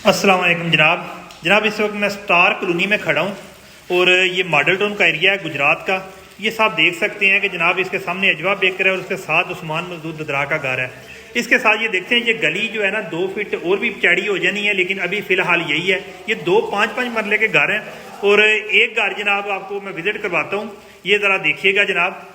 अस्सलाम वालेकुम जनाब इस वक्त मैं स्टार कॉलोनी में खड़ा हूँ और ये मॉडल टाउन का एरिया है गुजरात का। ये सब देख सकते हैं कि जनाब इसके सामने अजवा बेकर है और उसके साथ उस्मान मजदूर ददरा का घर है। इसके साथ ये देखते हैं ये गली जो है ना 2 फीट और भी चौड़ी हो जानी है, लेकिन अभी फ़िलहाल यही है। ये 2 5-5 मरले के घर हैं और एक घर जनाब आपको मैं विज़िट करवाता हूँ। ये ज़रा देखिएगा जनाब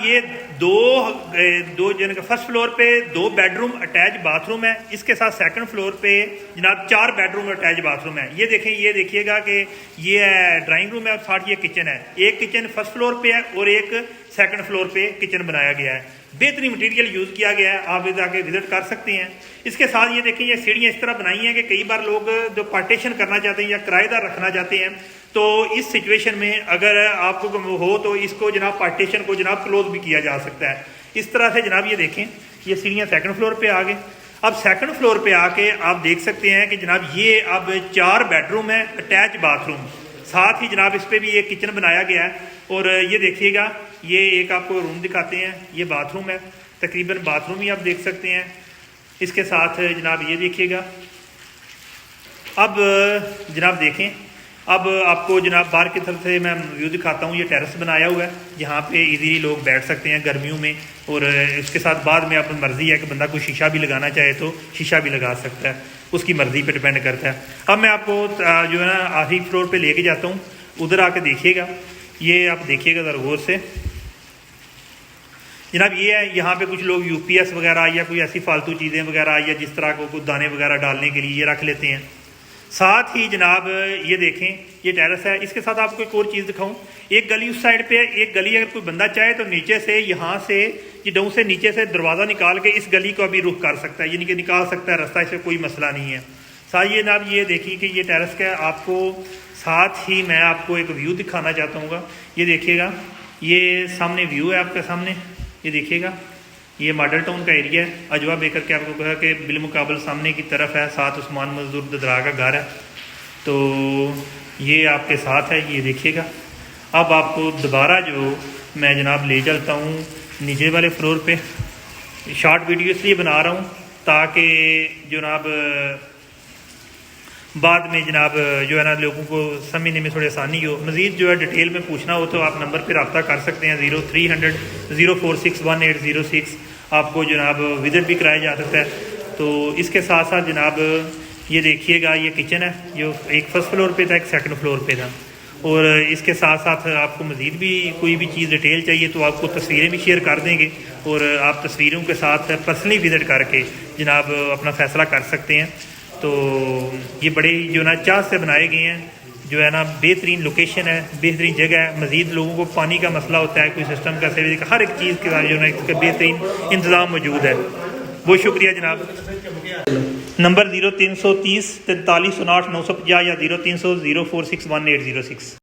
ये दो जन का फर्स्ट फ्लोर पे 2 बेडरूम अटैच बाथरूम है। इसके साथ सेकंड फ्लोर पे जनाब 4 बेडरूम अटैच बाथरूम है। ये देखें, ये देखिएगा कि ये है ड्राइंग रूम है और साथ ये किचन है। एक किचन फर्स्ट फ्लोर पे है और एक सेकंड फ्लोर पे किचन बनाया गया है। बेहतरीन मटेरियल यूज़ किया गया है, आप इधर आके विजिट कर सकते हैं। इसके साथ ये देखें, ये सीढ़ियाँ इस तरह बनाई हैं कि कई बार लोग जो पार्टीशन करना चाहते हैं या किराएदार रखना चाहते हैं, तो इस सिचुएशन में अगर आपको हो तो इसको जनाब पार्टीशन को जनाब क्लोज भी किया जा सकता है। इस तरह से जनाब ये देखें, ये सीढ़ियाँ सेकंड फ्लोर पे आ गए। अब सेकंड फ्लोर पे आके आप देख सकते हैं कि जनाब ये अब 4 बेडरूम है अटैच बाथरूम, साथ ही जनाब इस पर भी एक किचन बनाया गया है। और ये देखिएगा, ये एक आपको रूम दिखाते हैं, ये बाथरूम है, तकरीबन बाथरूम ही आप देख सकते हैं। इसके साथ जनाब ये देखिएगा। अब जनाब देखें, अब आपको जनाब बाहर की तरफ से मैं व्यू दिखाता हूँ। ये टेरेस बनाया हुआ है, यहाँ पे इजीली लोग बैठ सकते हैं गर्मियों में। और इसके साथ बाद में अपनी मर्ज़ी है कि बंदा कोई शीशा भी लगाना चाहे तो शीशा भी लगा सकता है, उसकी मर्ज़ी पे डिपेंड करता है। अब मैं आपको जो है ना आखिरी फ्लोर पे लेके जाता हूँ, उधर आके देखिएगा। ये आप देखिएगा ज़रा गौर से जनाब। ये है, यहाँ पे कुछ लोग UPS वगैरह या कोई ऐसी फालतू चीज़ें वगैरह या जिस तरह को कुछ दाने वगैरह डालने के लिए ये रख लेते हैं। साथ ही जनाब ये देखें, ये टेरेस है। इसके साथ आपको एक और चीज़ दिखाऊं, एक गली उस साइड पे है, एक गली अगर कोई बंदा चाहे तो नीचे से यहाँ से ये डाउन से नीचे से दरवाज़ा निकाल के इस गली को भी रुख कर सकता है, यानी कि निकाल सकता है रास्ता, इससे कोई मसला नहीं है। साथ ये जनाब ये देखिए कि ये टेरेस का है। आपको साथ ही मैं आपको एक व्यू दिखाना चाहता हूँ। ये देखिएगा, ये सामने व्यू है आपके सामने, ये देखिएगा। ये मॉडल टाउन का एरिया है, अजवा बेकर के आपको कहा कि बिलमुकाबल सामने की तरफ है, साथ उस्मान मजदूर ददरा का घर है। तो ये आपके साथ है, ये देखिएगा। अब आपको दोबारा जो मैं जनाब ले चलता हूँ नीचे वाले फ्लोर पे। शॉर्ट वीडियो इसलिए बना रहा हूँ ताकि जनाब बाद में जनाब जो है ना लोगों को समझने में थोड़ी आसानी हो। मज़ीद जो है डिटेल में पूछना हो तो आप नंबर पर रब्ता कर सकते हैं, 0300 046 1806। आपको जनाब विज़िट भी कराया जा सकता है। तो इसके साथ साथ जनाब ये देखिएगा, ये किचन है जो एक फर्स्ट फ्लोर पे था, एक सेकंड फ्लोर पे था। और इसके साथ साथ आपको मज़ीद भी कोई भी चीज़ डिटेल चाहिए तो आपको तस्वीरें भी शेयर कर देंगे और आप तस्वीरों के साथ पर्सनली विज़िट करके जनाब अपना फ़ैसला कर सकते हैं। तो ये बड़े जो ना चाह से बनाए गए हैं, जो है ना बेहतरीन लोकेशन है, बेहतरीन जगह है। मज़ीद लोगों को पानी का मसला होता है, कोई सिस्टम का सेवेज का, हर एक चीज़ के साथ जो है इसका बेहतरीन इंतज़ाम मौजूद है। बहुत शुक्रिया जनाब। नंबर 0330 4359 950 या 0300 046 1806।